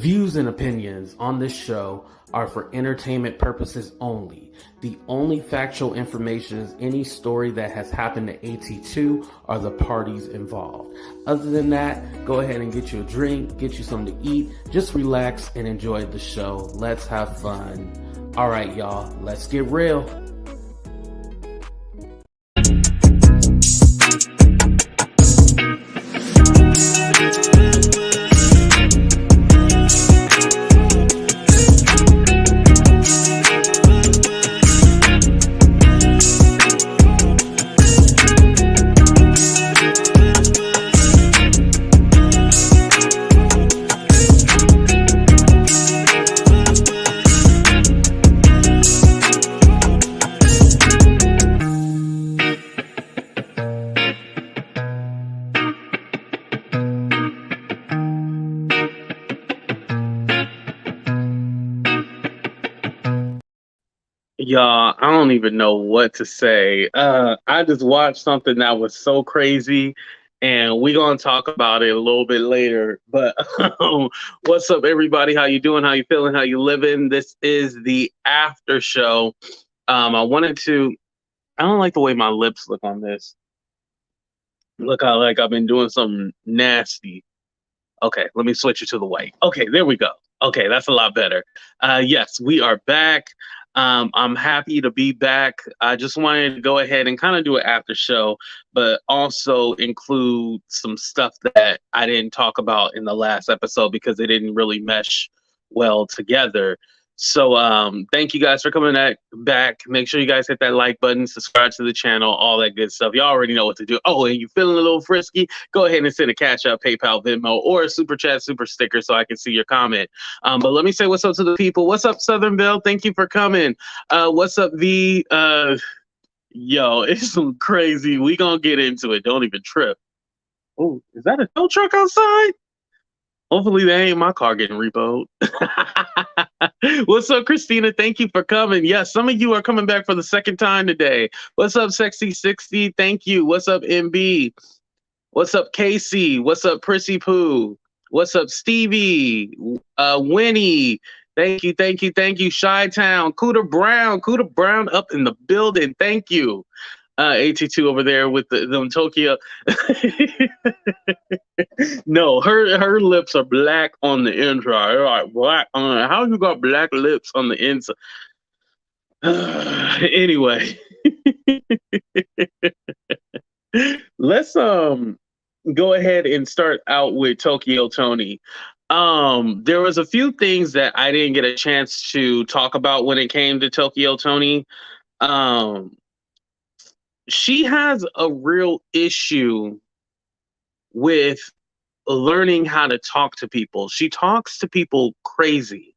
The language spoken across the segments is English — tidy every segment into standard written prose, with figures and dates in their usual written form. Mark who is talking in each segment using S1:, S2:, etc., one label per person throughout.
S1: views and opinions on this show are for entertainment purposes only. The only factual information is any story that has happened to AT2 or the parties involved. Other than that, go ahead and get you a drink, get you something to eat, just relax and enjoy the show. Let's have fun. All right, y'all, let's get real. Y'all, I don't even know what to say. I just watched something that was so crazy, and we're gonna talk about it a little bit later. But what's up, everybody? How you doing? How you feeling? How you living? This is the after show. I don't like the way my lips look on this. Look how like I've been doing something nasty. Okay, let me switch it to the white. Okay, there we go. Okay, that's a lot better. Yes, we are back. I'm happy to be back. I just wanted to go ahead and kind of do an after show, but also include some stuff that I didn't talk about in the last episode because it didn't really mesh well together. So thank you guys for coming back. Make sure you guys hit that like button, subscribe to the channel, all that good stuff. Y'all already know what to do. Oh, and you feeling a little frisky? Go ahead and send a Cash App, PayPal, Venmo, or a Super Chat, Super Sticker so I can see your comment. But let me say what's up to the people. What's up, Southern Belle? Thank you for coming. What's up, V? Yo, it's some crazy. We gonna get into it. Don't even trip. Oh, is that a tow truck outside? Hopefully that ain't my car getting repoed. What's up, Christina? Thank you for coming. Yes, some of you are coming back for the second time today. What's up, Sexy60? Thank you. What's up, MB? What's up, Casey? What's up, Prissy Poo? What's up, Stevie? Winnie? Thank you, thank you, thank you. Chi-Town, Cooter Brown up in the building. Thank you. AT2 over there with them Tokyo. No, her lips are black on the inside. They're like black on. How you got black lips on the inside? Anyway, let's go ahead and start out with Tokyo Toni. There was a few things that I didn't get a chance to talk about when it came to Tokyo Toni. She has a real issue with learning how to talk to people. She talks to people crazy.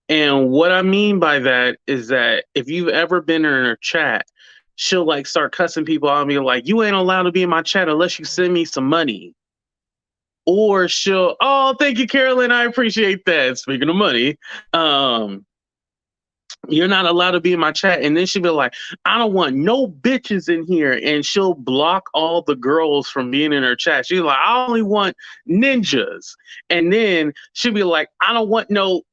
S1: And what I mean by that is that if you've ever been in her chat, she'll like start cussing people out and be like, you ain't allowed to be in my chat unless you send me some money. Or she'll, oh, thank you, Carolyn. I appreciate that. Speaking of money, you're not allowed to be in my chat. And then she'll be like, I don't want no bitches in here. And she'll block all the girls from being in her chat. She's like, I only want ninjas. And then she'll be like, I don't want no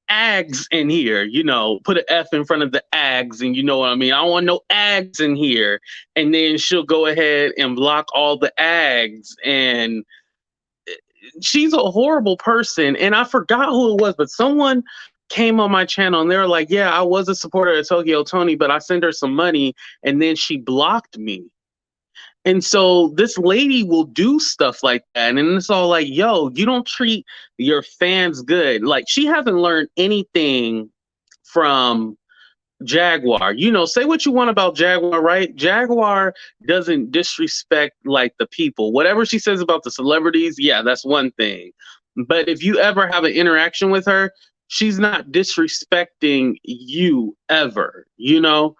S1: ags in here. You know, put an F in front of the ags. And you know what I mean? I don't want no ags in here. And then she'll go ahead and block all the ags. And she's a horrible person. And I forgot who it was, but someone came on my channel and they were like, yeah, I was a supporter of Tokyo Toni, but I sent her some money and then she blocked me. And so this lady will do stuff like that. And it's all like, yo, you don't treat your fans good. Like, she hasn't learned anything from Jaguar. You know, say what you want about Jaguar, right? Jaguar doesn't disrespect like the people. Whatever she says about the celebrities, yeah, that's one thing. But if you ever have an interaction with her, she's not disrespecting you ever, you know,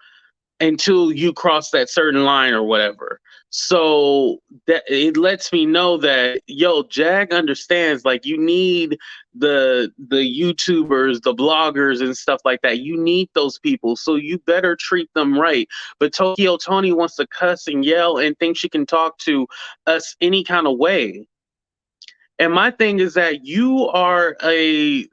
S1: until you cross that certain line or whatever. So that it lets me know that, yo, Jag understands, like, you need the YouTubers, the bloggers and stuff like that. You need those people, so you better treat them right. But Tokyo Toni wants to cuss and yell and think she can talk to us any kind of way. And my thing is that you are a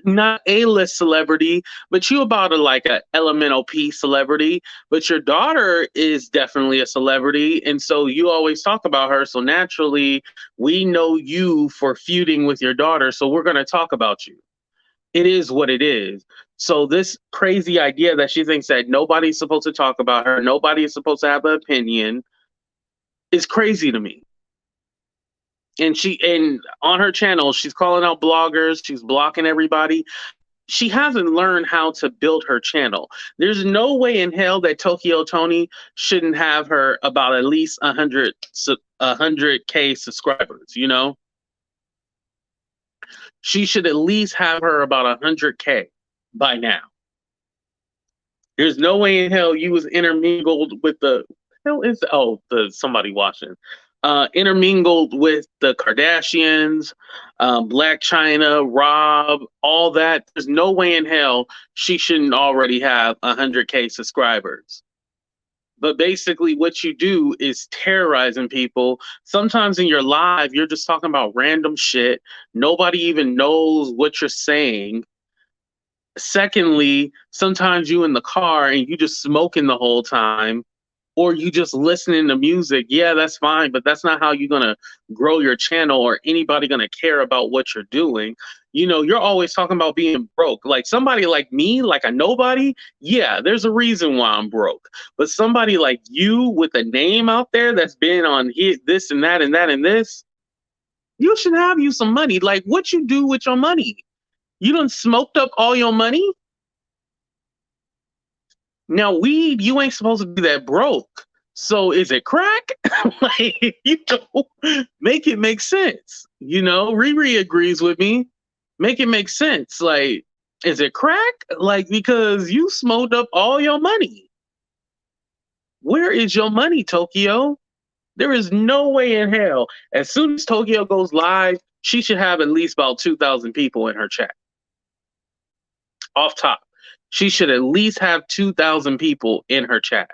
S1: not A-list celebrity, but you about a like a elemental P celebrity. But your daughter is definitely a celebrity, and so you always talk about her. So naturally, we know you for feuding with your daughter. So we're gonna talk about you. It is what it is. So this crazy idea that she thinks that nobody's supposed to talk about her, nobody is supposed to have an opinion, is crazy to me. And on her channel, she's calling out bloggers, she's blocking everybody. She hasn't learned how to build her channel. There's no way in hell that Tokyo Toni shouldn't have her about at least 100K subscribers, you know? She should at least have her about 100K by now. There's no way in hell you was intermingled with the hell is the somebody watching. Intermingled with the Kardashians, Black China, Rob, all that. There's no way in hell she shouldn't already have 100K subscribers. But basically, what you do is terrorizing people. Sometimes in your live, you're just talking about random shit. Nobody even knows what you're saying. Secondly, sometimes you in the car and you just smoking the whole time, or you just listening to music. Yeah, that's fine, but that's not how you're gonna grow your channel or anybody gonna care about what you're doing. You know, you're always talking about being broke. Like somebody like me, like a nobody, yeah, there's a reason why I'm broke. But somebody like you with a name out there that's been on this and that and that and this, you should have you some money. Like what you do with your money? You done smoked up all your money? Now, weed, you ain't supposed to be that broke. So is it crack? Like, make it make sense. You know, Riri agrees with me. Make it make sense. Like, is it crack? Like, because you smoked up all your money. Where is your money, Tokyo? There is no way in hell. As soon as Tokyo goes live, she should have at least about 2,000 people in her chat. Off top. She should at least have 2,000 people in her chat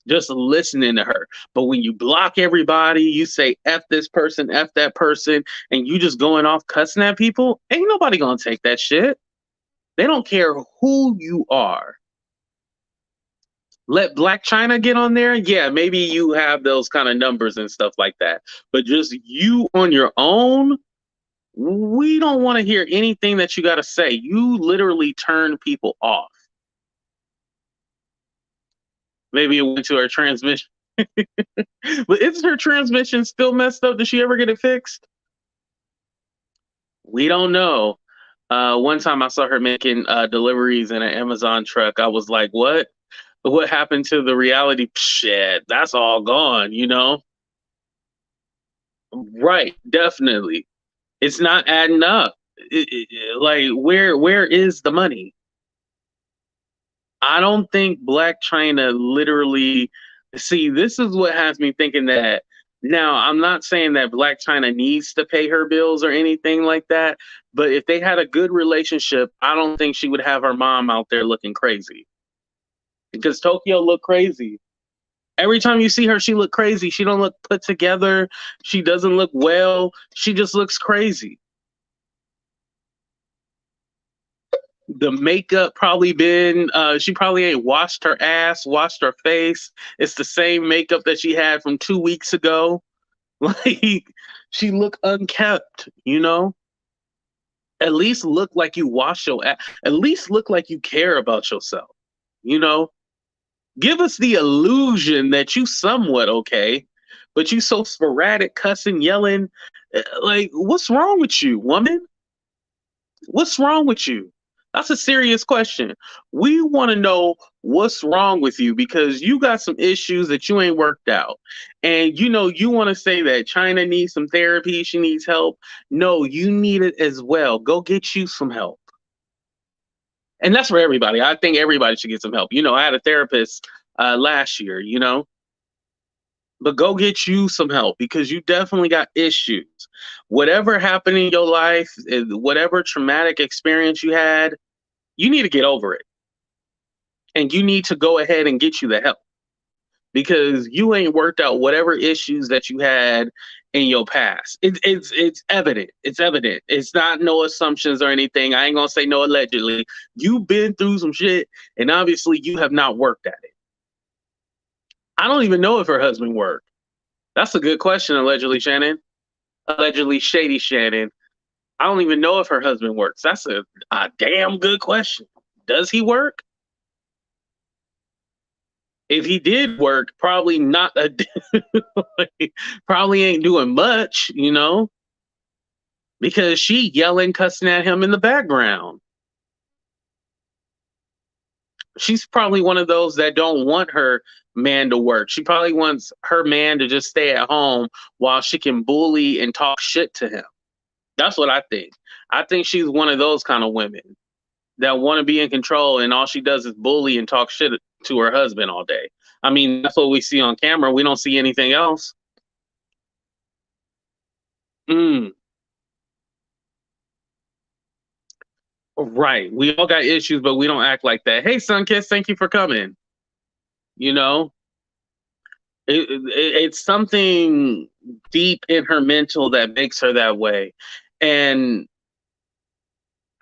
S1: just listening to her. But when you block everybody, you say F this person, F that person, and you just going off cussing at people, ain't nobody gonna take that shit. They don't care who you are. Let Black China get on there. Yeah, maybe you have those kind of numbers and stuff like that. But just you on your own, we don't want to hear anything that you got to say. You literally turn people off. Maybe it went to her transmission. But is her transmission still messed up? Did she ever get it fixed? We don't know. One time I saw her making deliveries in an Amazon truck. I was like, what? What happened to the reality? Shit, that's all gone, you know? Right, definitely. It's not adding up. Like, where is the money? I don't think Black China literally. See, this is what has me thinking that. Now, I'm not saying that Black China needs to pay her bills or anything like that, but if they had a good relationship, I don't think she would have her mom out there looking crazy. Because Tokyo looked crazy. Every time you see her, she look crazy. She don't look put together. She doesn't look well. She just looks crazy. The makeup probably been she probably ain't washed her ass, washed her face. It's the same makeup that she had from 2 weeks ago. Like she look unkept, you know? At least look like you wash your ass. At least look like you care about yourself. You know? Give us the illusion that you somewhat okay, but you so sporadic, cussing, yelling. Like, what's wrong with you, woman? What's wrong with you? That's a serious question. We want to know what's wrong with you because you got some issues that you ain't worked out. And you know, you want to say that China needs some therapy, she needs help. No, you need it as well. Go get you some help. And that's for everybody. I think everybody should get some help. You know, I had a therapist last year, you know, but go get you some help because you definitely got issues. Whatever happened in your life, whatever traumatic experience you had, you need to get over it. And you need to go ahead and get you the help because you ain't worked out whatever issues that you had in your past. It's evident. It's evident. It's not no assumptions or anything. I ain't gonna say no allegedly. You've been through some shit, and obviously you have not worked at it. I don't even know if her husband worked. That's a good question, allegedly, Shannon. Allegedly shady Shannon. I don't even know if her husband works. That's a damn good question. Does he work? If he did work, probably not probably ain't doing much, because she yelling, cussing at him in the background. She's probably one of those that don't want her man to work. She probably wants her man to just stay at home while she can bully and talk shit to him. That's what I think. I think she's one of those kind of women that want to be in control, and all she does is bully and talk shit to her husband all day. I mean, that's what we see on camera. We don't see anything else. Right. We all got issues, but we don't act like that. Hey, Sunkiss, thank you for coming. You know, it's something deep in her mental that makes her that way. And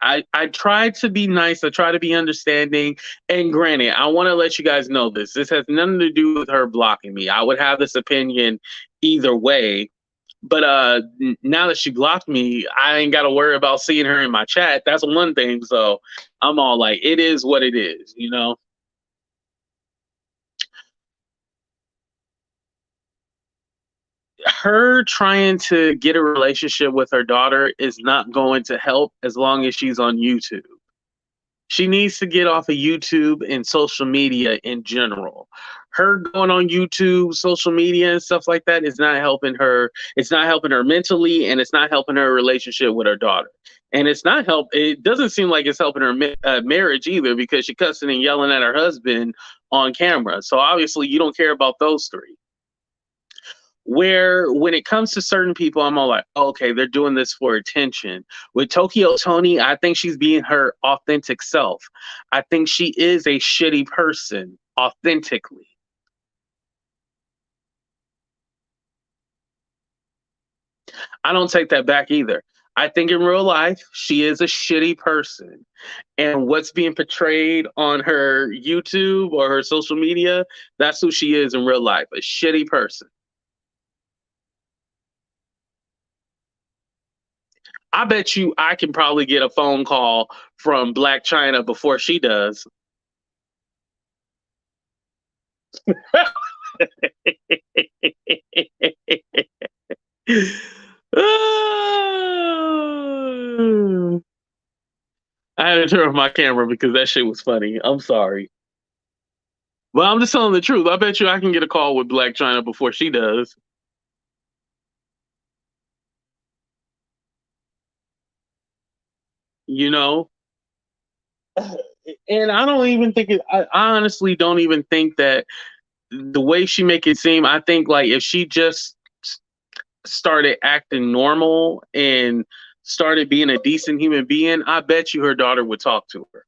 S1: I try to be nice. I try to be understanding. And granted, I want to let you guys know this. This has nothing to do with her blocking me. I would have this opinion either way. But now that she blocked me, I ain't got to worry about seeing her in my chat. That's one thing. So I'm all like, it is what it is, Her trying to get a relationship with her daughter is not going to help as long as she's on YouTube. She needs to get off of YouTube and social media in general. Her going on YouTube, social media, and stuff like that is not helping her. It's not helping her mentally, and it's not helping her relationship with her daughter. And it's not help. It doesn't seem like it's helping her marriage either, because she's cussing and yelling at her husband on camera. So obviously, you don't care about those three. Where when it comes to certain people, I'm all like, okay, they're doing this for attention. With Tokyo Toni, I think she's being her authentic self. I think she is a shitty person authentically. I don't take that back either. I think in real life, she is a shitty person. And what's being portrayed on her YouTube or her social media, that's who she is in real life, a shitty person. I bet you I can probably get a phone call from Black China before she does. I had to turn off my camera because that shit was funny. I'm sorry. Well, I'm just telling the truth. I bet you I can get a call with Black China before she does. You know? And I don't even think I honestly don't even think that the way she make it seem, I think like if she just started acting normal and started being a decent human being, I bet you her daughter would talk to her.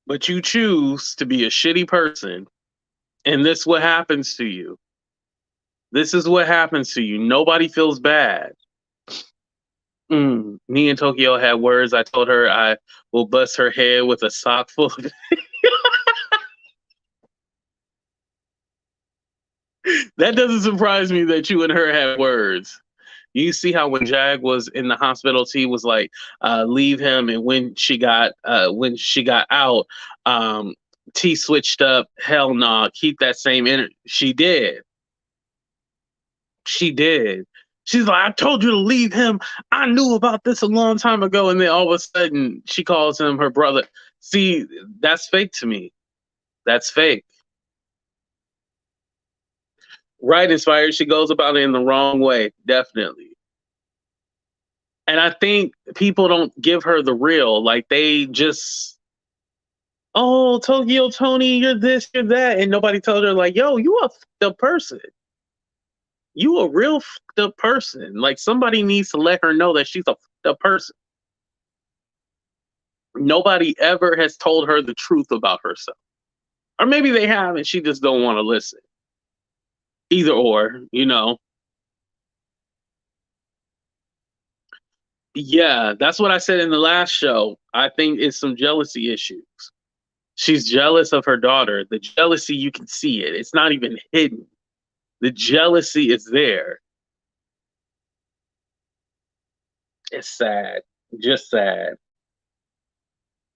S1: But you choose to be a shitty person, and this is what happens to you. This is what happens to you. Nobody feels bad. Me and Tokyo had words. I told her I will bust her head with a sock full of That doesn't surprise me that you and her had words. You see how when Jag was in the hospital, T was like, leave him, and when she got out, T switched up, hell nah, keep that same energy. She did. She did. She's like, I told you to leave him. I knew about this a long time ago. And then all of a sudden she calls him her brother. See, that's fake to me. That's fake. Right, Inspired. She goes about it in the wrong way. Definitely. And I think people don't give her the real. Like they just, oh, Tokyo Toni, you're this, you're that. And nobody tells her like, yo, you a the person. You a real up person. Like somebody needs to let her know that she's a person. Nobody ever has told her the truth about herself. Or maybe they have and she just don't want to listen. Either or, you know. Yeah, that's what I said in the last show. I think it's some jealousy issues. She's jealous of her daughter. The jealousy, you can see it. It's not even hidden. The jealousy is there. It's sad. Just sad.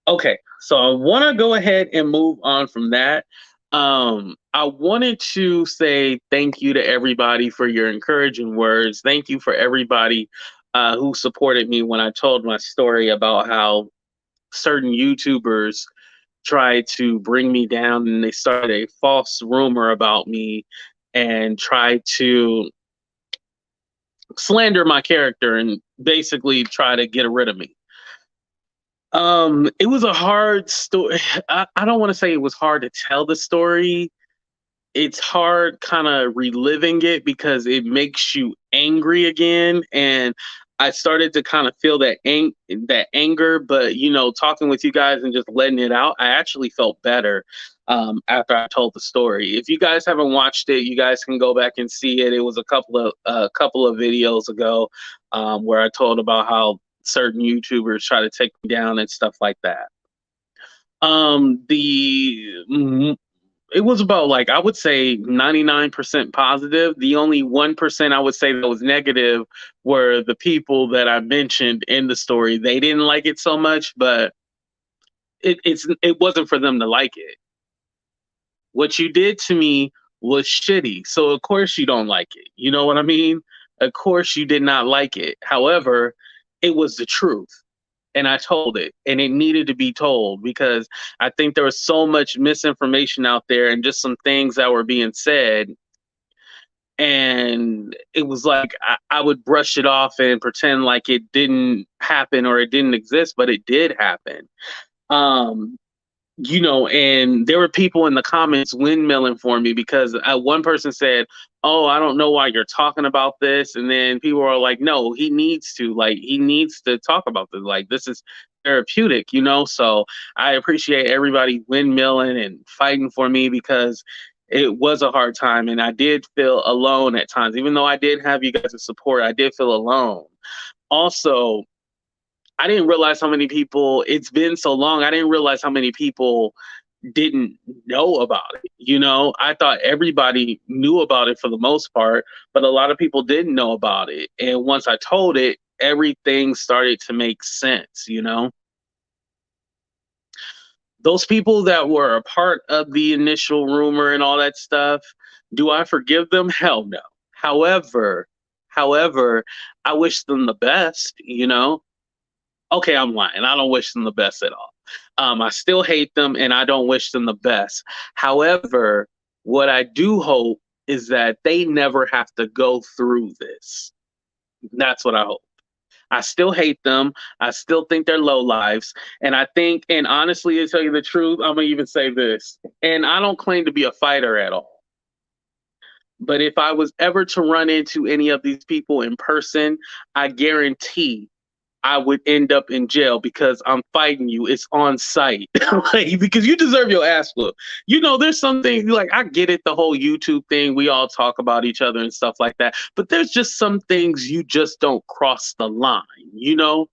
S1: Okay, so I want to go ahead and move on from that. I wanted to say thank you to everybody for your encouraging words. Thank you for everybody who supported me when I told my story about how certain YouTubers tried to bring me down and they started a false rumor about me and tried to slander my character and basically try to get rid of me. It was a hard story. I don't want to say it was hard to tell the story. It's hard kind of reliving it because it makes you angry again. And I started to kind of feel that anger, but you know, talking with you guys and just letting it out, I actually felt better after I told the story. If you guys haven't watched it, you guys can go back and see it. It was a couple of videos ago where I told about how certain YouTubers try to take me down and stuff like that. The it was about like I would say 99% positive. The only 1% I would say that was negative were the people that I mentioned in the story. They didn't like it so much, but it wasn't for them to like it. What you did to me was shitty. So of course you don't like it. You know what I mean? Of course you did not like it. However, it was the truth. And I told it, and it needed to be told because I think there was so much misinformation out there and just some things that were being said. And it was like I would brush it off and pretend like it didn't happen or it didn't exist, but it did happen. Um, you know, and there were people in the comments windmilling for me because one person said, "Oh, I don't know why you're talking about this," and then people are like, "No, he needs to talk about this. Like, this is therapeutic, you know." So I appreciate everybody windmilling and fighting for me because it was a hard time, and I did feel alone at times, even though I did have you guys' support. I did feel alone. Also, I didn't realize how many people, it's been so long, I didn't realize how many people didn't know about it. You know, I thought everybody knew about it for the most part, but a lot of people didn't know about it. And once I told it, everything started to make sense, you know? Those people that were a part of the initial rumor and all that stuff, do I forgive them? Hell no. However, I wish them the best, you know? Okay, I'm lying. I don't wish them the best at all. I still hate them and I don't wish them the best. However, what I do hope is that they never have to go through this. That's what I hope. I still hate them. I still think they're low lives. And I think, and honestly, to tell you the truth, I'm going to even say this. And I don't claim to be a fighter at all. But if I was ever to run into any of these people in person, I guarantee I would end up in jail because I'm fighting you. It's on site. Like, because you deserve your ass whooped. You know, there's some things like I get it, the whole YouTube thing. We all talk about each other and stuff like that. But there's just some things you just don't cross the line, you know?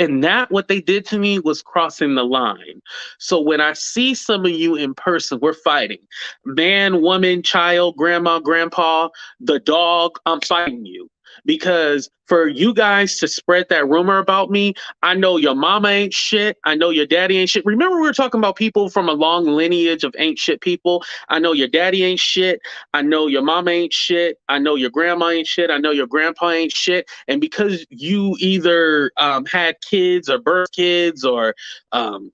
S1: And that what they did to me was crossing the line. So when I see some of you in person, we're fighting. Man, woman, child, grandma, grandpa, the dog, I'm fighting you. Because for you guys to spread that rumor about me, I know your mama ain't shit. I know your daddy ain't shit. Remember, we were talking about people from a long lineage of ain't shit people. I know your daddy ain't shit. I know your mama ain't shit. I know your grandma ain't shit. I know your grandpa ain't shit. And because you either had kids or birth kids or um,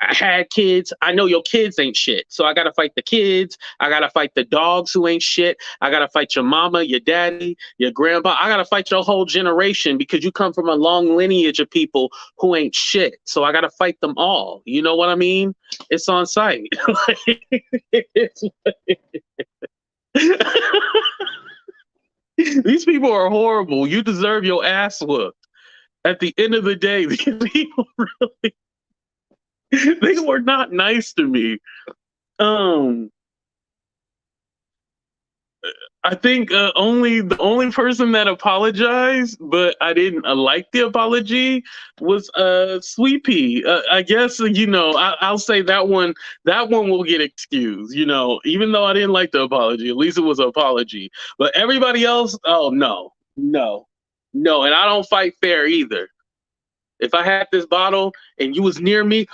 S1: I had kids. I know your kids ain't shit. So I got to fight the kids. I got to fight the dogs who ain't shit. I got to fight your mama, your daddy, your grandpa. I got to fight your whole generation because you come from a long lineage of people who ain't shit. So I got to fight them all. You know what I mean? It's on site. These people are horrible. You deserve your ass whooped. at the end of the day, these people really, they were not nice to me. I think the only person that apologized, but I didn't like the apology, was Sweet Pea. I guess I'll say that one. That one will get excused. Even though I didn't like the apology, at least it was an apology. But everybody else, oh no, no, no, and I don't fight fair either. If I had this bottle and you was near me,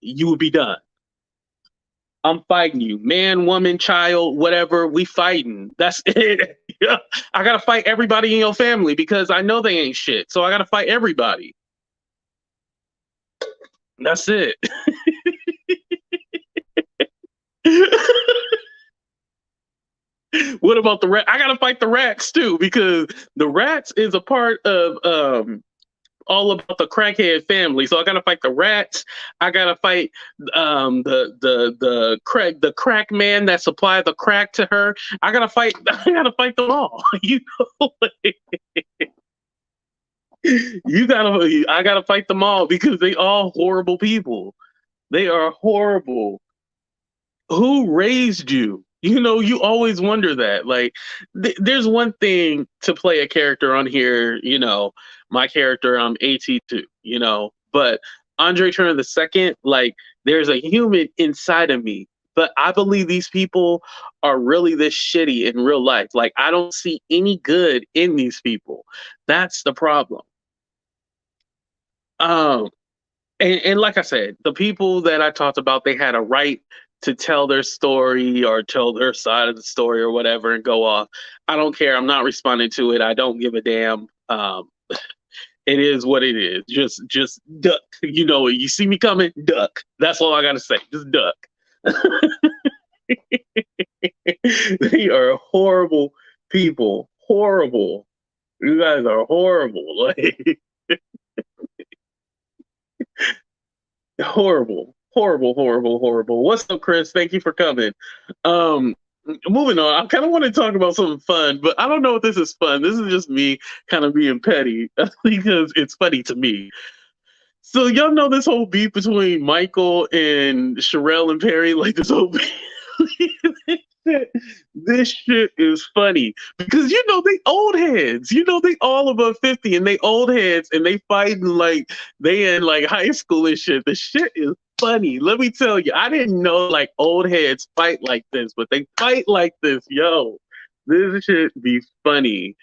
S1: you would be done. I'm fighting you, man, woman, child, whatever. We fighting. That's it. Yeah. I gotta fight everybody in your family because I know they ain't shit. So I gotta fight everybody. That's it. What about the rat? I gotta fight the rats too because the rats is a part of all about the crackhead family. So I gotta fight the rats. I gotta fight the crack man that supplied the crack to her. I gotta fight them all. I gotta fight them all because they all horrible people. They are horrible. Who raised you? You always wonder that. Like, there's one thing to play a character on here. My character, I'm AT2. But Andre Turner II, like, there's a human inside of me. But I believe these people are really this shitty in real life. Like, I don't see any good in these people. That's the problem. And like I said, the people that I talked about, they had a right to tell their story or tell their side of the story or whatever and go off. I don't care. I'm not responding to it. I don't give a damn. It is what it is. Just duck. You see me coming, duck. That's all I gotta say. Just duck. They are horrible people. Horrible. You guys are horrible. Like, horrible. Horrible. What's up, Chris? Thank you for coming. Moving on. I kind of want to talk about something fun, but I don't know if this is fun. This is just me kind of being petty because it's funny to me. So y'all know this whole beef between Michael and Sharrell and Perry, like this whole beef. This shit is funny because they old heads. They all above 50 and they old heads and they fighting like they in like high school and shit. The shit is funny. Let me tell you, I didn't know like old heads fight like this, but they fight like this. Yo, this shit be funny.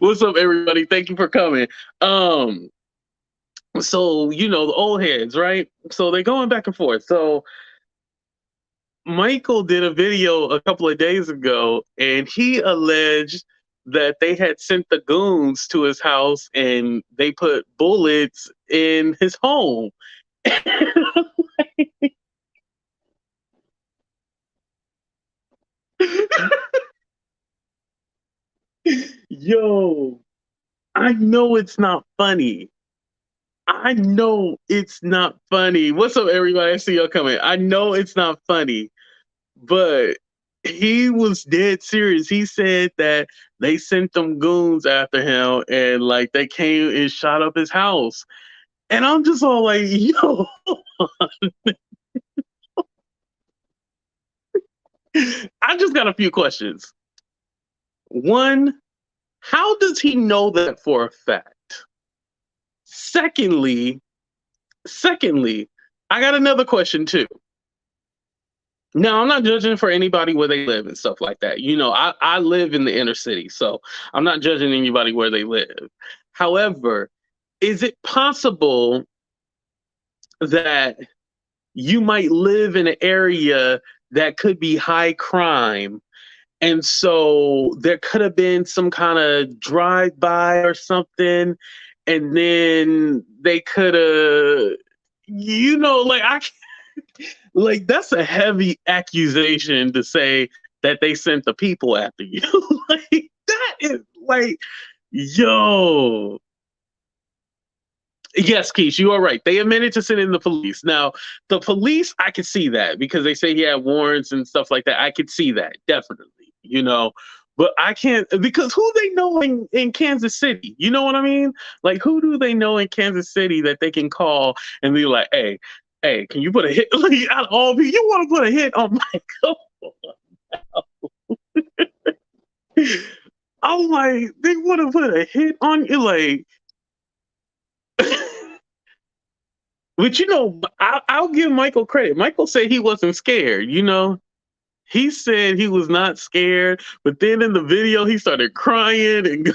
S1: What's up, everybody? Thank you for coming. So the old heads, right? So they're going back and forth. So Michael did a video a couple of days ago, and he alleged that they had sent the goons to his house and they put bullets in his home. Yo, I know it's not funny. I know it's not funny. What's up, everybody? I see y'all coming. I know it's not funny, but he was dead serious. He said that they sent them goons after him and like they came and shot up his house. And I'm just all like, yo. I just got a few questions. One, how does he know that for a fact? Secondly, I got another question too. Now, I'm not judging for anybody where they live and stuff like that. I live in the inner city, so I'm not judging anybody where they live. However, is it possible that you might live in an area that could be high crime, and so there could have been some kind of drive-by or something, and then they could have, like that's a heavy accusation to say that they sent the people after you. Like, that is like, yo. Yes, Keish, you are right. They admitted to sending the police. Now, the police, I could see that because they say he had warrants and stuff like that. I could see that, definitely, But I can't, because who they know in Kansas City? You know what I mean? Like, who do they know in Kansas City that they can call and be like, hey, can you put a hit? Like, out of all people, you want to put a hit on Michael? I'm like, they want to put a hit on you, like. But I'll give Michael credit. Michael said he wasn't scared. He said he was not scared, but then in the video he started crying and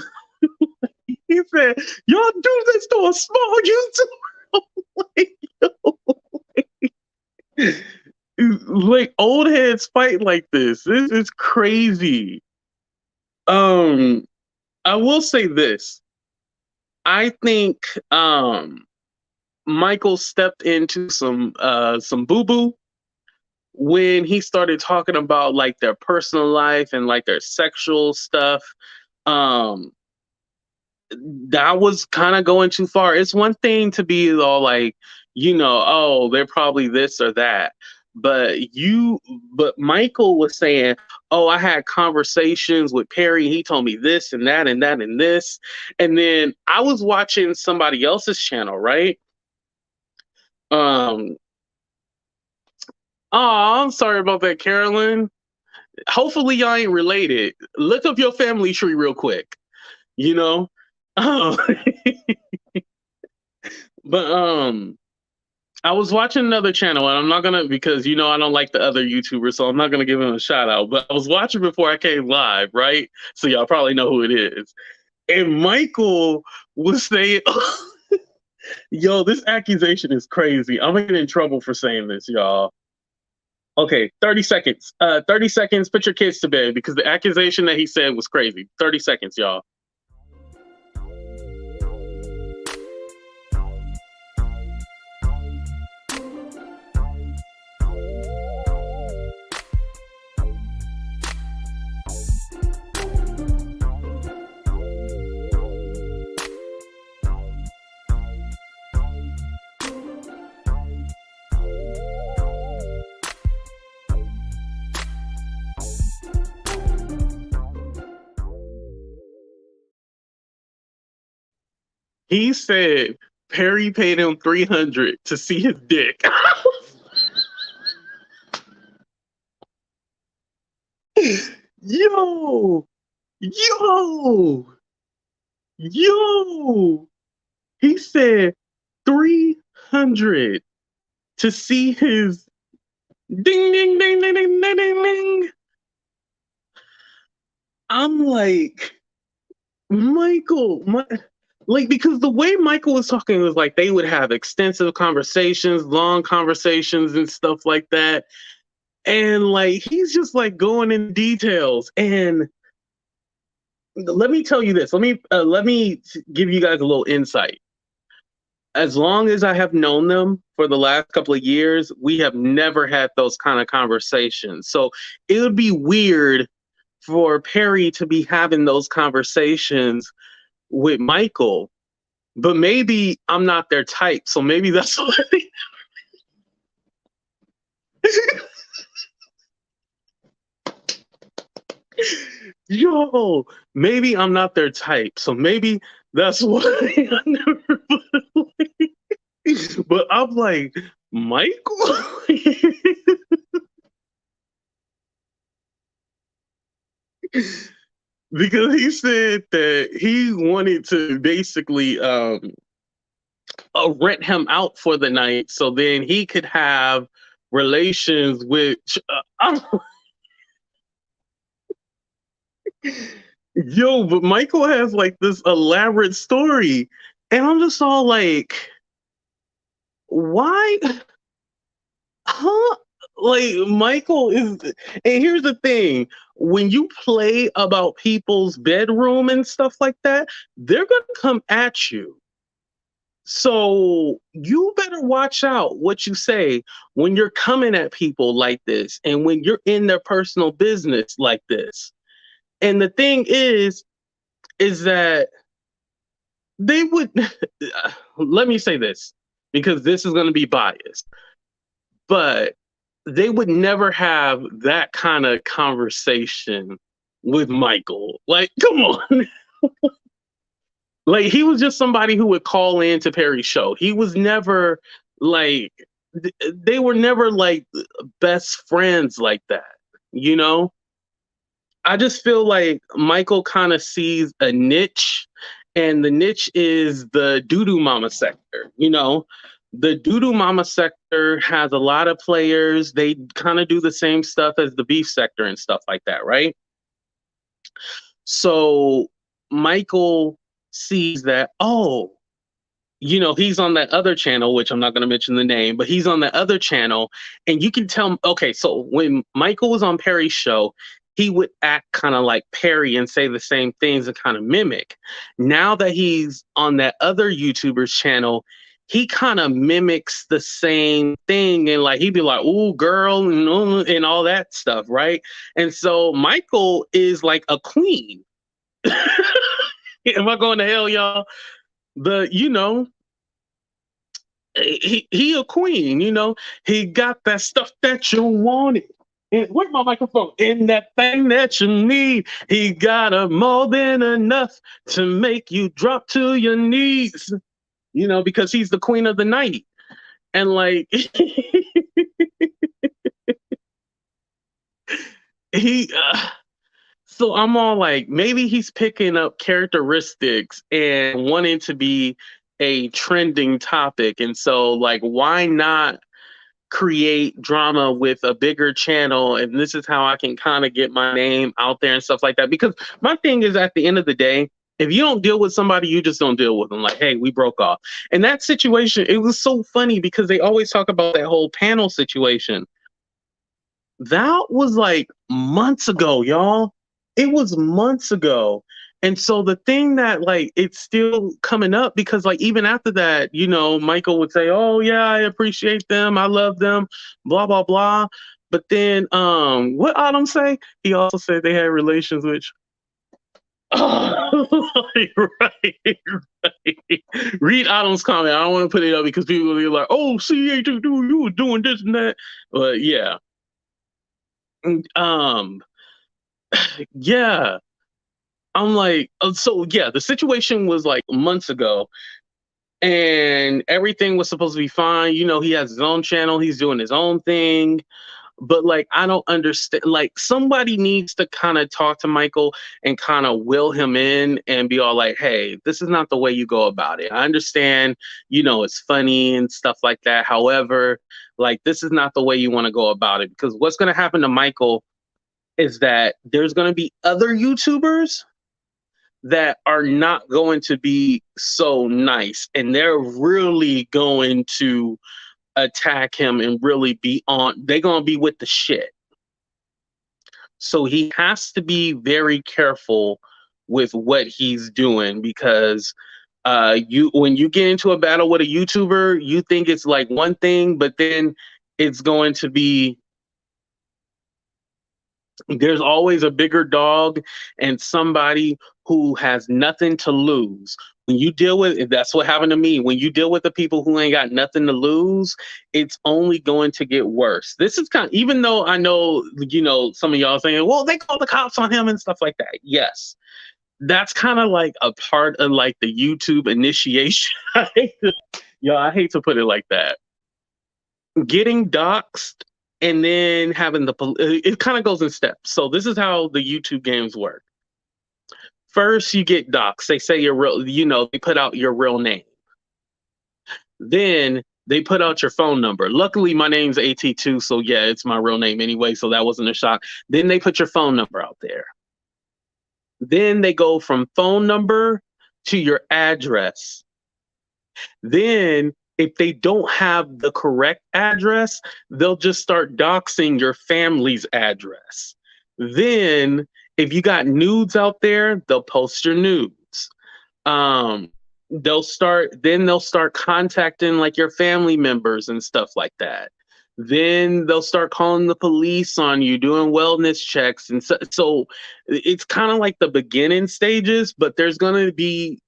S1: he said, "Y'all do this to a small YouTuber." Like old heads fight like this. This is crazy. I will say this. I think Michael stepped into some boo-boo when he started talking about like their personal life and like their sexual stuff. That was kind of going too far. It's one thing to be all like, oh, they're probably this or that. But Michael was saying, oh, I had conversations with Perry. He told me this and that and that and this. And then I was watching somebody else's channel, right? Oh, I'm sorry about that, Carolyn. Hopefully y'all ain't related. Look up your family tree real quick. But I was watching another channel, and I'm not gonna, because I don't like the other YouTubers, so I'm not gonna give him a shout out. But I was watching before I came live, right? So y'all probably know who it is. And Michael was saying, "Yo, this accusation is crazy. I'm gonna get in trouble for saying this, y'all." Okay, 30 seconds. 30 seconds. Put your kids to bed, because the accusation that he said was crazy. 30 seconds, y'all. He said Perry paid him $300 to see his dick. Yo, yo. He said 300 to see his ding, ding, ding, ding, ding, ding, ding, ding. I'm like, Michael, because the way Michael was talking was like they would have extensive conversations, long conversations and stuff like that. And like, he's just like going in details. And let me tell you this. Let me give you guys a little insight. As long as I have known them for the last couple of years, we have never had those kind of conversations. So it would be weird for Perry to be having those conversations with Michael, but maybe I'm not their type. So maybe that's what Yo, maybe I'm not their type. So maybe that's why I never. But I'm like, Michael? Because he said that he wanted to basically rent him out for the night so then he could have relations with yo, but Michael has like this elaborate story, and I'm just all like, why? Huh? Like, Michael is, and here's the thing, when you play about people's bedroom and stuff like that, they're gonna come at you. So you better watch out what you say when you're coming at people like this and when you're in their personal business like this. And the thing is that they would, let me say this, because this is going to be biased, but they would never have that kind of conversation with Michael. Like, come on. Like, he was just somebody who would call in to Perry's show. He was never like, they were never like best friends like that, you know? I just feel like Michael kind of sees a niche, and the niche is the doo-doo mama sector, you know? The doo-doo mama sector has a lot of players. They kind of do the same stuff as the beef sector and stuff like that, right? So Michael sees that, oh, you know, he's on that other channel, which I'm not going to mention the name, but he's on that other channel. And you can tell, okay, so when Michael was on Perry's show, he would act kind of like Perry and say the same things and kind of mimic. Now that he's on that other YouTuber's channel, he kind of mimics the same thing. And like, he'd be like, ooh, girl, and all that stuff, right? And so Michael is like a queen. Am I going to hell, y'all? But, you know, he a queen, you know. He got that stuff that you wanted. And where's my microphone? In that thing that you need. He got a more than enough to make you drop to your knees. You know, because he's the queen of the night. And like he so I'm all like, maybe he's picking up characteristics and wanting to be a trending topic. And so like, why not create drama with a bigger channel? And this is how I can kind of get my name out there and stuff like that. Because my thing is, at the end of the day, if you don't deal with somebody, you just don't deal with them. Like, hey, we broke off. And that situation, it was so funny because they always talk about that whole panel situation. That was like months ago, y'all. It was months ago. And so the thing that like it's still coming up, because like even after that, you know, Michael would say, oh yeah, I appreciate them, I love them, blah blah blah. But then what Autumn say? He also said they had relations which right, right. Read Autumn's comment. I don't want to put it up because people will be like, oh, see, you were doing this and that. But yeah. Um yeah, I'm like, so yeah, the situation was like months ago, and everything was supposed to be fine. You know, he has his own channel, he's doing his own thing. But like, I don't understand. Like, somebody needs to kind of talk to Michael and kind of will him in and be all like, hey, this is not the way you go about it. I understand, you know, it's funny and stuff like that. However, like, this is not the way you want to go about it, because what's going to happen to Michael is that there's going to be other YouTubers that are not going to be so nice, and they're really going to attack him and really be on, they're going to be with the shit. So he has to be very careful with what he's doing, because you, when you get into a battle with a YouTuber, you think it's like one thing, but then it's going to be, there's always a bigger dog and somebody who has nothing to lose. When you deal with, that's what happened to me. When you deal with the people who ain't got nothing to lose, it's only going to get worse. This is kind of, even though I know, you know, some of y'all saying, well, they call the cops on him and stuff like that. Yes. That's kind of like a part of like the YouTube initiation. Y'all, I hate to put it like that. Getting doxxed and then having the, it kind of goes in steps. So this is how the YouTube games work. First, you get doxxed. They say your real, you know, they put out your real name. Then they put out your phone number. Luckily, my name's AT2, so yeah, it's my real name anyway, so that wasn't a shock. Then they put your phone number out there. Then they go from phone number to your address. Then if they don't have the correct address, they'll just start doxing your family's address. Then if you got nudes out there, they'll post your nudes. They'll start contacting like your family members and stuff like that. Then they'll start calling the police on you, doing wellness checks. And so it's kind of like the beginning stages, but there's going to be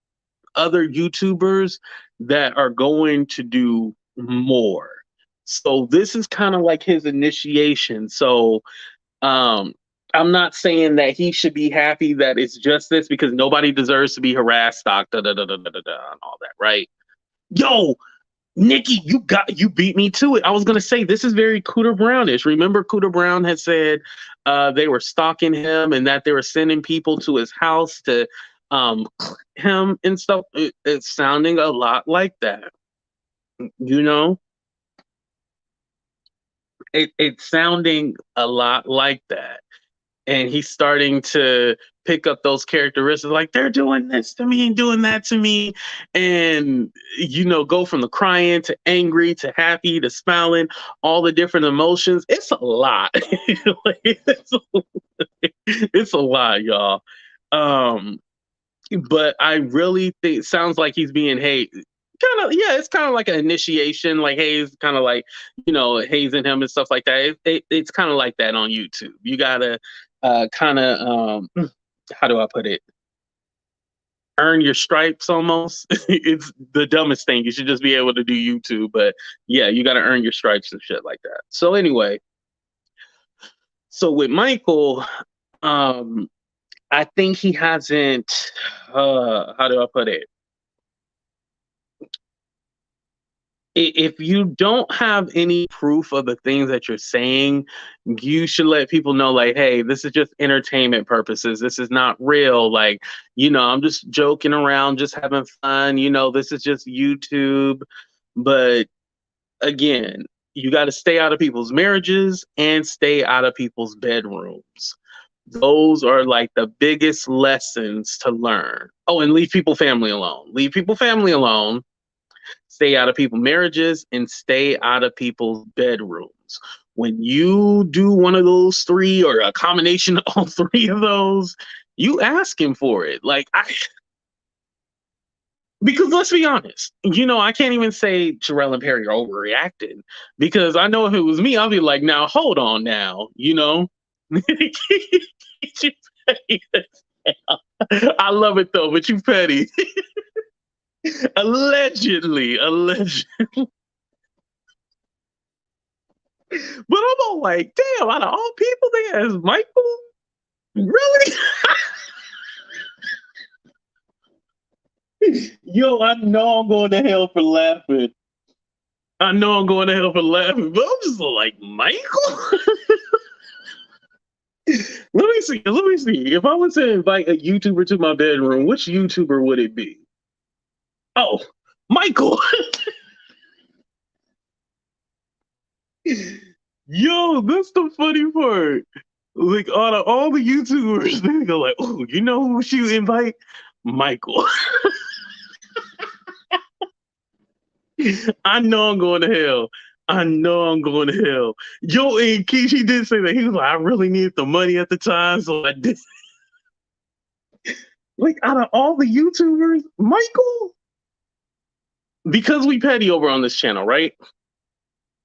S1: other YouTubers that are going to do more. So this is kind of like his initiation. So I'm not saying that he should be happy that it's just this because nobody deserves to be harassed, stalked, and all that, right? Yo, Nikki, you beat me to it. I was gonna say this is very Cooter Brownish. Remember, Cooter Brown had said they were stalking him and that they were sending people to his house to him and stuff. It's sounding a lot like that. You know, it's sounding a lot like that. And he's starting to pick up those characteristics like they're doing this to me and doing that to me, and go from the crying to angry to happy to smiling, all the different emotions. It's a lot. Like, it's a lot, y'all. But I really think it sounds like he's being kind of, yeah, it's kind of like an initiation, like Hayes kind of like hazing him and stuff like that. It's kind of like that on YouTube. You gotta kind of how do I put it, earn your stripes almost. It's the dumbest thing. You should just be able to do YouTube, but yeah, you got to earn your stripes and shit like that. So anyway, so with Michael, I think he hasn't how do I put it, if you don't have any proof of the things that you're saying, you should let people know, like, hey, this is just entertainment purposes. This is not real. Like, I'm just joking around, just having fun. This is just YouTube. But again, you got to stay out of people's marriages and stay out of people's bedrooms. Those are like the biggest lessons to learn. Oh, and leave people family alone. Leave people family alone. Stay out of people's marriages and stay out of people's bedrooms. When you do one of those three or a combination of all three of those, you asking for it. Like, because let's be honest, I can't even say Sharrell and Perry are overreacting, because I know if it was me, I'd be like, now hold on now, I love it though, but you petty. Allegedly. But I'm all like, damn, out of all people, they asked Michael? Really? Yo, I know I'm going to hell for laughing. But I'm just like, Michael? Let me see. If I was to invite a YouTuber to my bedroom, which YouTuber would it be? Oh, Michael. Yo, that's the funny part. Like, out of all the YouTubers, they go like, oh, you know who she invite? Michael. I know I'm going to hell. Yo, and Keishi did say that. He was like, I really needed the money at the time, so I did. Like, out of all the YouTubers, Michael? Because we petty over on this channel, right?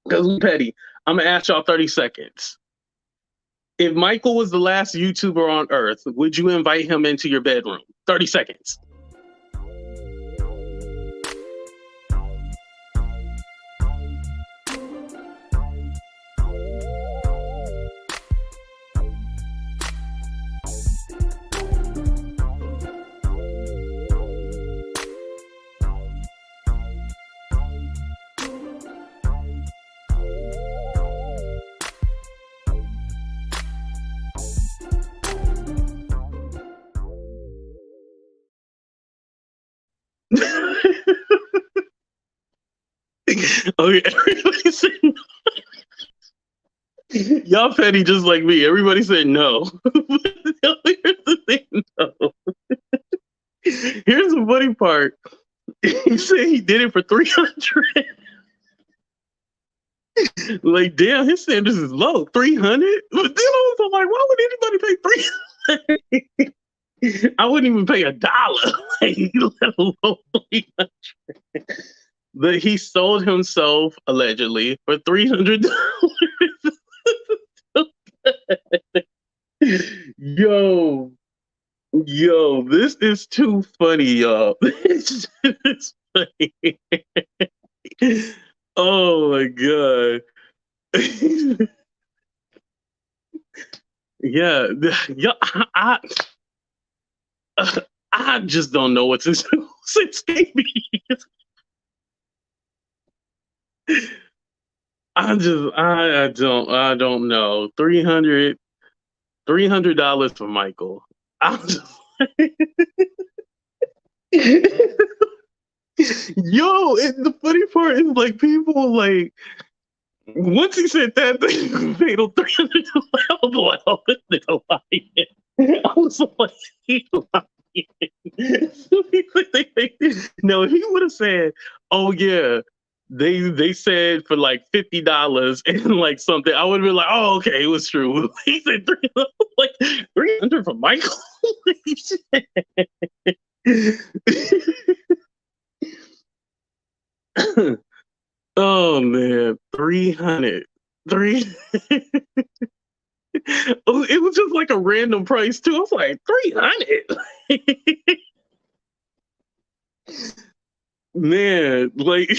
S1: Because we petty. I'm going to ask y'all 30 seconds. If Michael was the last YouTuber on Earth, would you invite him into your bedroom? 30 seconds. Okay, everybody said no. Y'all petty just like me. Everybody said no. Here's the thing, though. Here's the funny part. He said he did it for 300. Like, damn, his standards is low. 300? But then I was like, why would anybody pay 300? I wouldn't even pay $1, like, let alone 300. But he sold himself allegedly for $300. Yo, this is too funny, y'all. It's funny. Oh my god. Yeah, yeah. I just don't know what to do. It's me. I don't know. $300 for Michael. I'm just yo. The funny part is like people like once he said that they paid him $300. Well, they're lying. I was like, he's lying. No, he would have said, "Oh yeah, they said for like $50 and like something." I would have been like, "Oh, okay, it was true." He said like 300 for Michael. Oh man, 300, three. It was just like a random price too. I was like 300. Man, like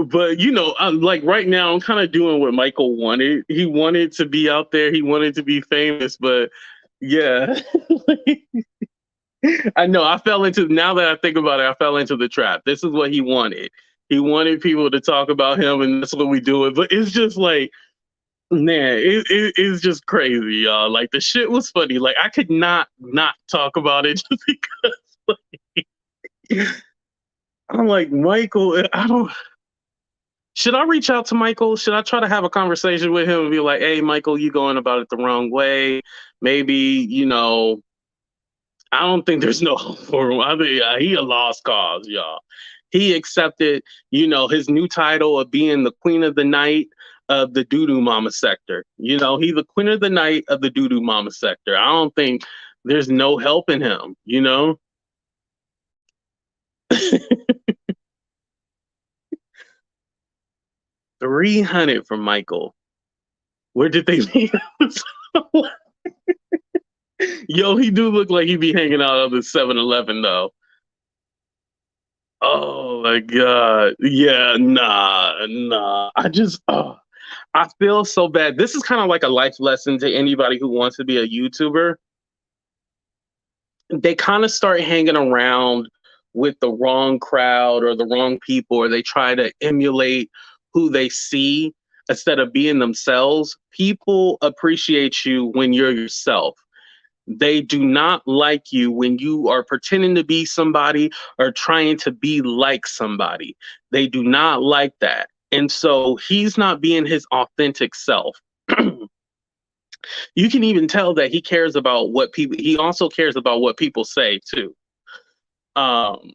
S1: but you know, I'm like right now I'm kind of doing what Michael wanted. He wanted to be out there, he wanted to be famous, but yeah. I know I fell into now that I think about it, I fell into the trap. This is what he wanted. He wanted people to talk about him and that's what we do it. But it's just like man, it's just crazy, y'all. Like the shit was funny. Like I could not talk about it just because like, I'm like Michael. I don't. Should I reach out to Michael? Should I try to have a conversation with him and be like, "Hey, Michael, you going about it the wrong way. Maybe you know." I don't think there's no hope for him. I mean, he a lost cause, y'all. He accepted, you know, his new title of being the queen of the night of the doo-doo mama sector. You know, he's the queen of the night of the doo-doo mama sector. I don't think there's no helping him, you know? 300 from Michael. Where did they meet? Yo, he do look like he be hanging out at the 7-Eleven though. Oh my god. Yeah, nah. I feel so bad. This is kind of like a life lesson to anybody who wants to be a YouTuber. They kind of start hanging around with the wrong crowd or the wrong people, or they try to emulate who they see instead of being themselves. People appreciate you when you're yourself. They do not like you when you are pretending to be somebody or trying to be like somebody. They do not like that. And so he's not being his authentic self. You can even tell that he cares about what people, he also cares about what people say too. Um,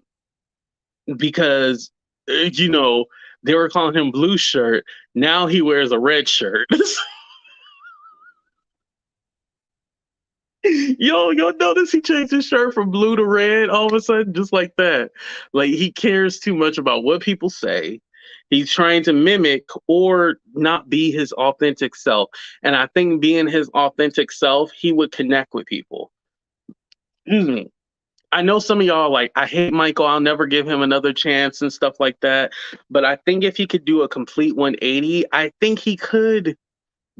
S1: because, you know, they were calling him blue shirt. Now he wears a red shirt. Yo, notice he changed his shirt from blue to red all of a sudden, just like that. Like he cares too much about what people say. He's trying to mimic or not be his authentic self. And I think being his authentic self, he would connect with people. Mm. I know some of y'all like, I hate Michael. I'll never give him another chance and stuff like that. But I think if he could do a complete 180, I think he could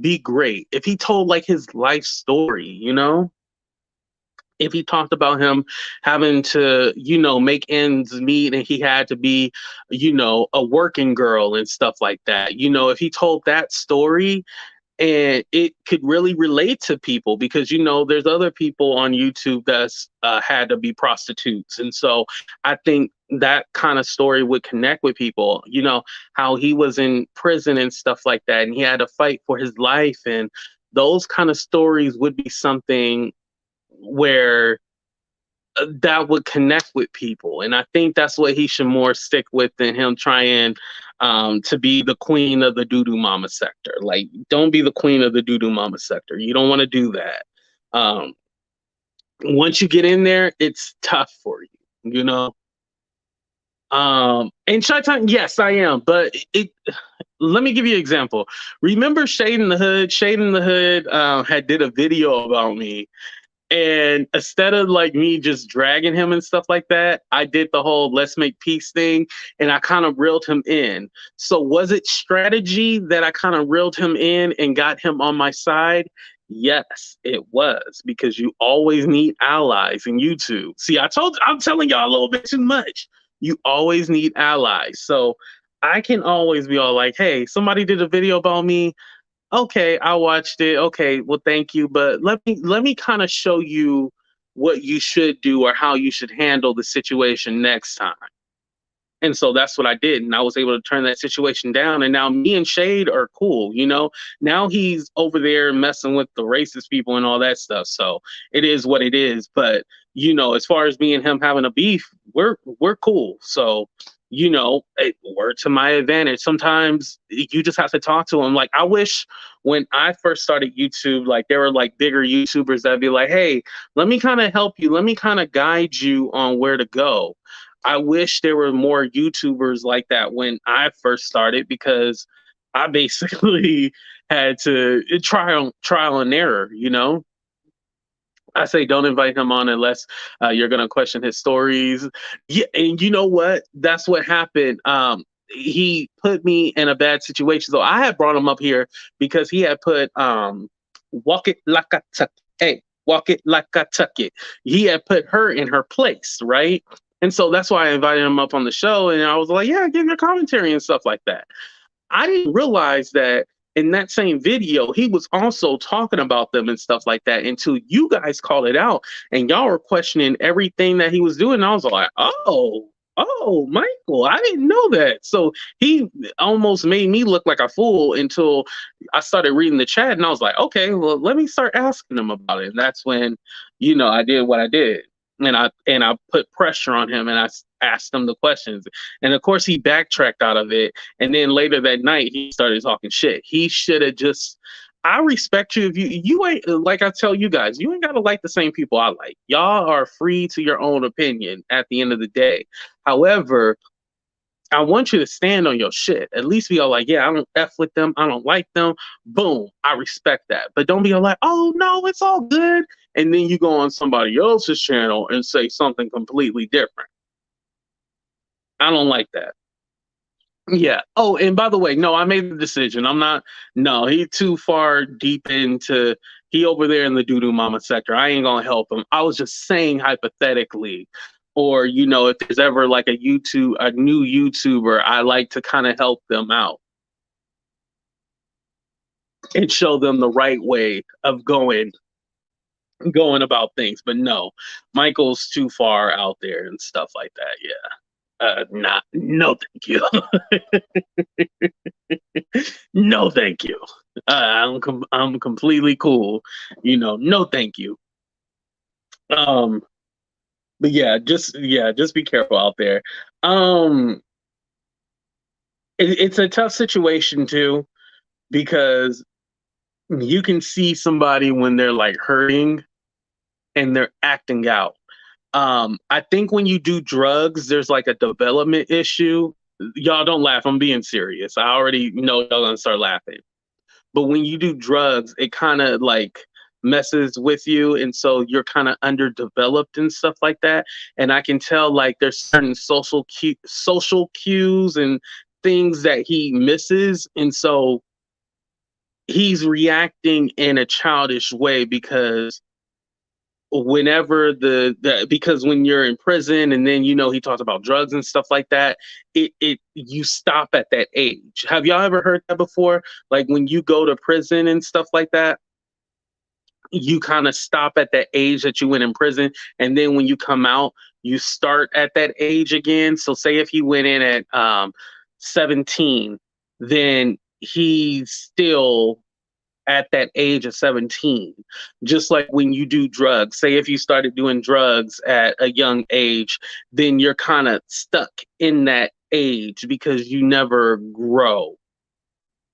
S1: be great. If he told like his life story, you know? If he talked about him having to, you know, make ends meet and he had to be, you know, a working girl and stuff like that. You know, if he told that story and it could really relate to people because, you know, there's other people on YouTube that's had to be prostitutes. And so I think that kind of story would connect with people, you know, how he was in prison and stuff like that. And he had to fight for his life. And those kind of stories would be something where that would connect with people. And I think that's what he should more stick with than him trying to be the queen of the doo-doo mama sector. Like, don't be the queen of the doo-doo mama sector. You don't want to do that. Um, once you get in there, it's tough for you, you know? And Chi-Town, yes, I am. But let me give you an example. Remember Shade in the Hood? Shade in the Hood had did a video about me. And instead of like me just dragging him and stuff like that, I did the whole let's make peace thing, and I kind of reeled him in. So was it strategy that I kind of reeled him in and got him on my side? Yes, it was, because you always need allies in YouTube. See, I'm telling y'all a little bit too much. You always need allies. So I can always be all like, hey, somebody did a video about me. Okay, I watched it. Okay, well, thank you. But let me kind of show you what you should do or how you should handle the situation next time. And so that's what I did. And I was able to turn that situation down. And now me and Shade are cool, you know? Now he's over there messing with the racist people and all that stuff. So it is what it is. But, you know, as far as me and him having a beef, we're cool. So, you know, it worked to my advantage. Sometimes you just have to talk to him. Like, I wish when I first started YouTube, like there were like bigger YouTubers that'd be like, hey, let me kind of help you. Let me kind of guide you on where to go. I wish there were more YouTubers like that when I first started, because I basically had to trial and error, you know? I say don't invite him on unless you're going to question his stories. Yeah, and you know what? That's what happened. He put me in a bad situation. So I had brought him up here because he had put walk it like I tuck it. Hey, walk it like I tuck it. He had put her in her place, right? And so that's why I invited him up on the show. And I was like, yeah, give your commentary and stuff like that. I didn't realize that in that same video, he was also talking about them and stuff like that until you guys called it out and y'all were questioning everything that he was doing. And I was like, oh, Michael, I didn't know that. So he almost made me look like a fool until I started reading the chat. And I was like, okay, well, let me start asking him about it. And that's when, you know, I did what I did. And I put pressure on him and I asked him the questions. And of course he backtracked out of it. And then later that night he started talking shit. He should have just, I respect you if you ain't, like I tell you guys, you ain't gotta like the same people I like. Y'all are free to your own opinion at the end of the day. However, I want you to stand on your shit. At least be all like, yeah, I don't F with them. I don't like them. Boom. I respect that. But don't be all like, oh, no, it's all good. And then you go on somebody else's channel and say something completely different. I don't like that. Yeah. Oh, and by the way, no, I made the decision. He too far deep into, he over there in the doo-doo mama sector. I ain't gonna help him. I was just saying hypothetically, or, you know, if there's ever like a new YouTuber, I like to kind of help them out and show them the right way of going about things. But no, Michael's too far out there and stuff like that. Yeah. No, thank you. No, thank you. I'm completely cool. You know, no, thank you. But just be careful out there. It's a tough situation too, because you can see somebody when they're like hurting and they're acting out. I think when you do drugs, there's like a development issue. Y'all don't laugh. I'm being serious. I already know y'all gonna start laughing. But when you do drugs, it kind of like messes with you. And so you're kind of underdeveloped and stuff like that. And I can tell like there's certain social cues and things that he misses. And so he's reacting in a childish way, because whenever because when you're in prison and then, you know, he talks about drugs and stuff like that, you stop at that age. Have y'all ever heard that before? Like when you go to prison and stuff like that, you kind of stop at that age that you went in prison, and then when you come out, you start at that age again. So say if he went in at 17, then he's still at that age of 17. Just like when you do drugs, say if you started doing drugs at a young age, then you're kind of stuck in that age because you never grow.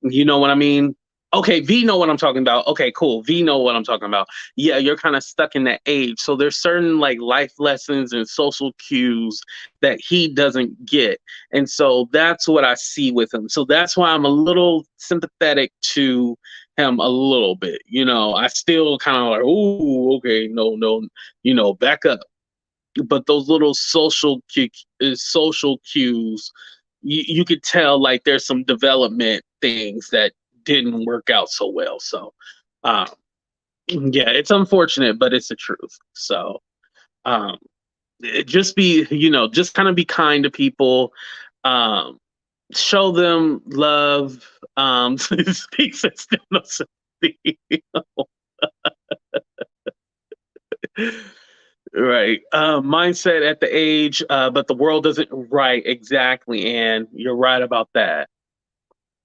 S1: You know what I mean? Okay, V know what I'm talking about. Okay, cool. V know what I'm talking about. Yeah, you're kind of stuck in that age. So there's certain like life lessons and social cues that he doesn't get. And so that's what I see with him. So that's why I'm a little sympathetic to him a little bit. I still kind of like, ooh, okay, no, back up. But those little social cues, you could tell like there's some development things that didn't work out so well. So, um, yeah, it's unfortunate, but it's the truth. So, um, just be, just kind of be kind to people. Um, Show them love. Speak sense to no sympathy. Right. Mindset at the age, but the world doesn't. Right. Exactly. And you're right about that.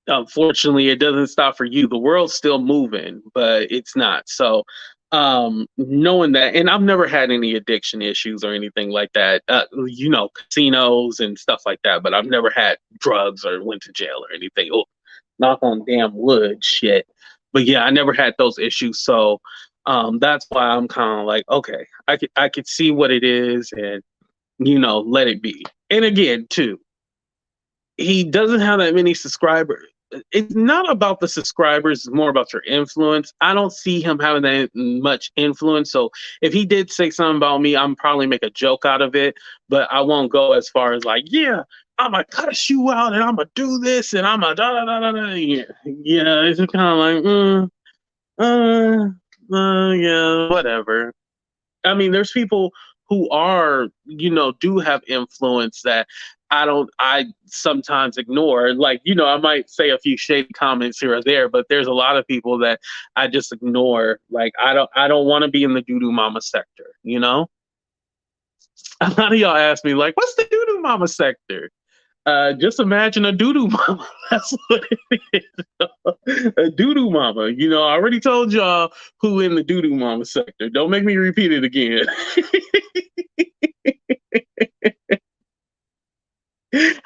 S1: Unfortunately, it doesn't stop for you. The world's still moving, but it's not. So, knowing that, and I've never had any addiction issues or anything like that. Casinos and stuff like that, but I've never had drugs or went to jail or anything. Oh, knock on damn wood, shit. But yeah, I never had those issues. So, that's why I'm kind of like, okay, I could see what it is, and let it be. And again, too, he doesn't have that many subscribers. It's not about the subscribers, it's more about your influence. I don't see him having that much influence. So if he did say something about me, I'm probably make a joke out of it, but I won't go as far as like, yeah, I'm gonna cuss you out and I'm gonna do this and I'm gonna da da da da da. Yeah, it's kind of like, yeah, whatever. I mean, there's people who are, do have influence that I sometimes ignore. Like, I might say a few shady comments here or there, but there's a lot of people that I just ignore. Like, I don't want to be in the doo-doo mama sector. A lot of y'all ask me, like, what's the doo-doo mama sector? Just imagine a doo-doo mama. That's what it is. A doo-doo mama. I already told y'all who in the doo-doo mama sector. Don't make me repeat it again.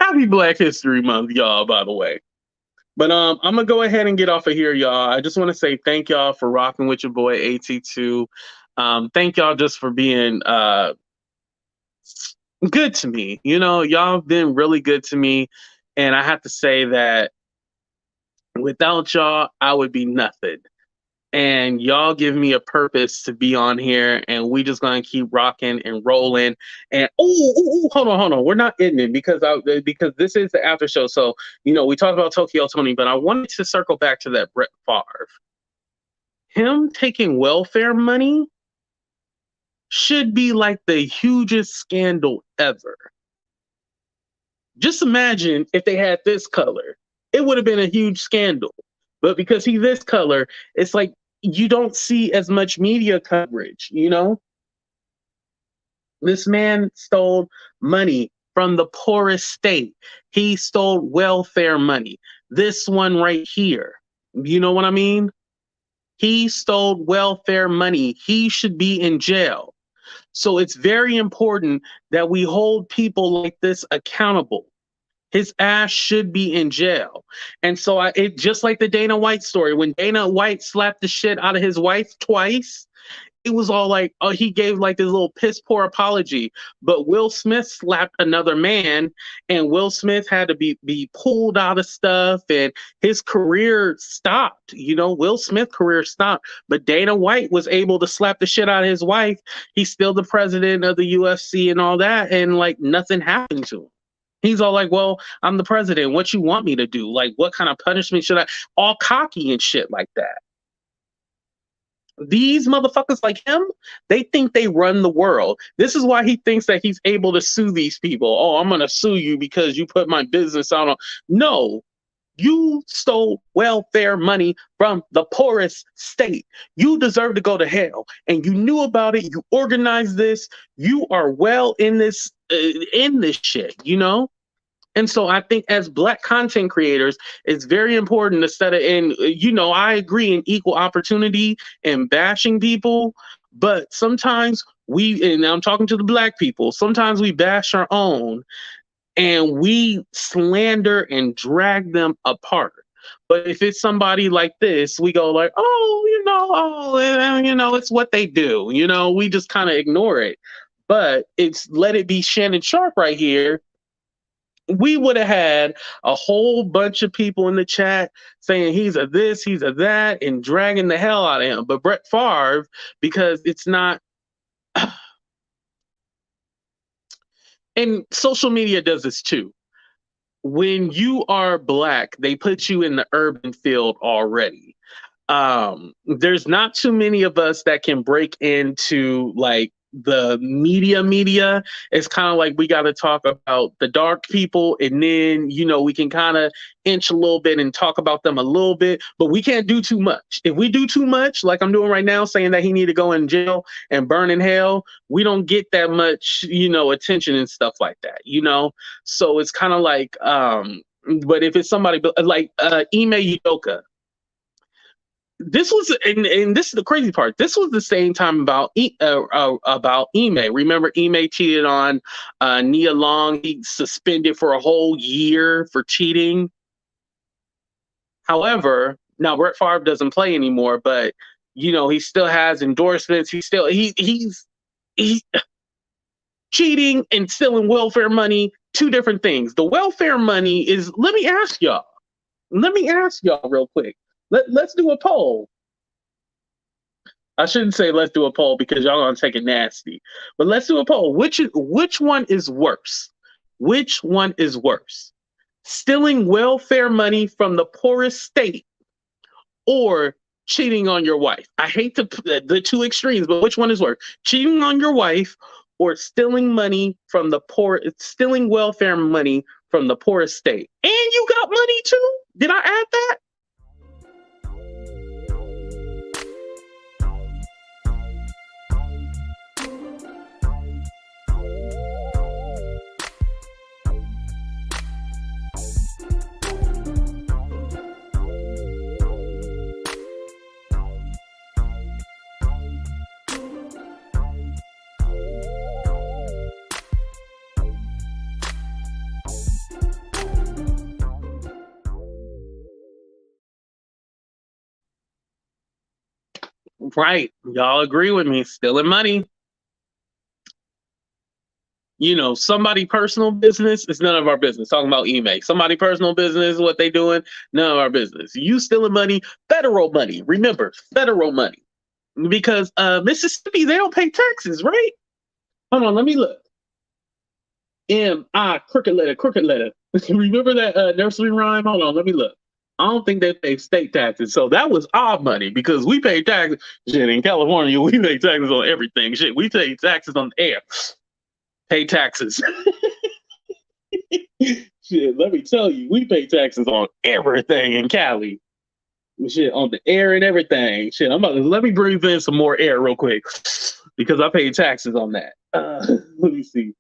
S1: Happy Black History Month, y'all, by the way. But I'm gonna go ahead and get off of here, y'all. I just want to say thank y'all for rocking with your boy AT2. Thank y'all just for being good to me. Y'all have been really good to me. And I have to say that without y'all, I would be nothing. And y'all give me a purpose to be on here, and we just gonna keep rocking and rolling. And hold on, we're not ending because because this is the after show. So we talked about Tokyo Toni, but I wanted to circle back to that Brett Favre. Him taking welfare money should be like the hugest scandal ever. Just imagine if they had this color, it would have been a huge scandal. But because he's this color, it's like you don't see as much media coverage, This man stole money from the poorest state. He stole welfare money. This one right here. You know what I mean? He stole welfare money. He should be in jail. So it's very important that we hold people like this accountable. His ass should be in jail. And so it just like the Dana White story, when Dana White slapped the shit out of his wife twice, it was all like, oh, he gave like this little piss poor apology. But Will Smith slapped another man, and Will Smith had to be pulled out of stuff, and his career stopped. Will Smith's career stopped. But Dana White was able to slap the shit out of his wife. He's still the president of the UFC and all that, and like nothing happened to him. He's all like, well, I'm the president. What you want me to do? Like, what kind of punishment should I? All cocky and shit like that. These motherfuckers like him, they think they run the world. This is why he thinks that he's able to sue these people. Oh, I'm going to sue you because you put my business out on. No, you stole welfare money from the poorest state. You deserve to go to hell. And you knew about it. You organized this. You are well in this shit, And so I think as Black content creators, it's very important to set it in, I agree in equal opportunity and bashing people, but sometimes and I'm talking to the Black people, sometimes we bash our own and we slander and drag them apart. But if it's somebody like this, we go like, it's what they do. We just kind of ignore it. But let it be Shannon Sharp right here. we would have had a whole bunch of people in the chat saying he's a this, he's a that, and dragging the hell out of him. But Brett Favre, because it's not, and social media does this too. When you are black, they put you in the urban field already. There's not too many of us that can break into like the media. It's kind of like we got to talk about the dark people, and then we can kind of inch a little bit and talk about them a little bit, but we can't do too much. If we do too much, like I'm doing right now, saying that he need to go in jail and burn in hell, we don't get that much attention and stuff like that. So it's kind of like but if it's somebody like Ime Udoka, this was, and this is the crazy part. This was the same time about Ime. Remember, Ime cheated on Nia Long. He suspended for a whole year for cheating. However, now Brett Favre doesn't play anymore, but he still has endorsements. He's cheating and stealing welfare money. Two different things. The welfare money is. Let me ask y'all real quick. Let's do a poll. I shouldn't say let's do a poll because y'all gonna take it nasty. But let's do a poll. Which one is worse? Which one is worse? Stealing welfare money from the poorest state or cheating on your wife? I hate the two extremes, but which one is worse? Cheating on your wife or stealing welfare money from the poorest state? And you got money too? Did I add that? Right. Y'all agree with me. Stealing money. Somebody personal business is none of our business. Talking about Ime. Somebody personal business, what they doing, none of our business. You stealing money, federal money. Remember, federal money. Because Mississippi, they don't pay taxes, right? Hold on, let me look. M-I, crooked letter. Remember that nursery rhyme? Hold on, let me look. I don't think they pay state taxes. So that was our money because we pay taxes. Shit, in California, we pay taxes on everything. Shit, we pay taxes on the air. Pay taxes. Shit, let me tell you, we pay taxes on everything in Cali. Shit, on the air and everything. Shit, let me breathe in some more air real quick because I pay taxes on that. Let me see.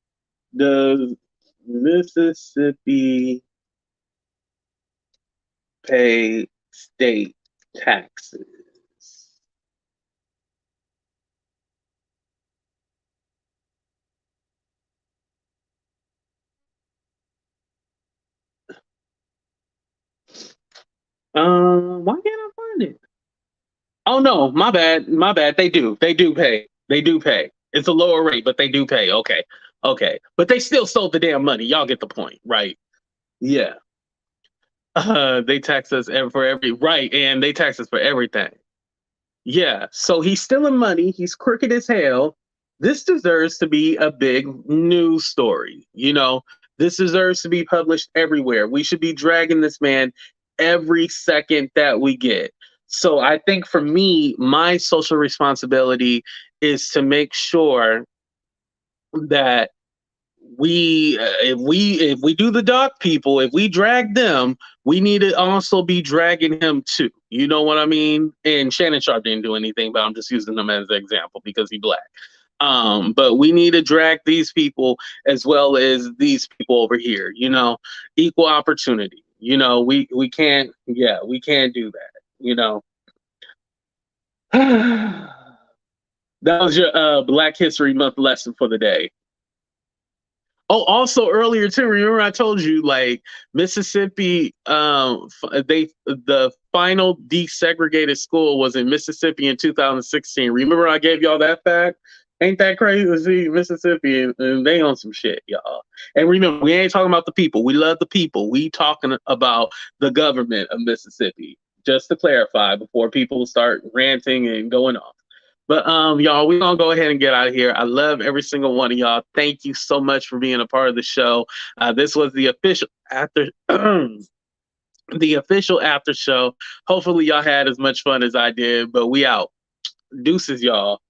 S1: Does Mississippi pay state taxes? Why can't I find it? Oh no, my bad. They do pay. It's a lower rate, but they do pay. Okay. But they still stole the damn money. Y'all get the point, right? Yeah. They tax us for every right, and they tax us for everything. Yeah. So he's stealing money. He's crooked as hell. This deserves to be a big news story. This deserves to be published everywhere. We should be dragging this man every second that we get. So I think for me, my social responsibility is to make sure that if we do the dark people, if we drag them, we need to also be dragging him too. You know what I mean? And Shannon Sharp didn't do anything, but I'm just using him as an example because he's black. But we need to drag these people as well as these people over here. Equal opportunity. We can't. Yeah, we can't do that. That was your Black History Month lesson for the day. Oh, also earlier too. Remember I told you like Mississippi. The final desegregated school was in Mississippi in 2016. Remember I gave y'all that fact. Ain't that crazy? See, Mississippi, and they on some shit, y'all. And remember, we ain't talking about the people. We love the people. We talking about the government of Mississippi. Just to clarify, before people start ranting and going off. But y'all, we're gonna go ahead and get out of here. I love every single one of y'all. Thank you so much for being a part of the show. This was the official after the official after show. Hopefully y'all had as much fun as I did, but we out. Deuces, y'all.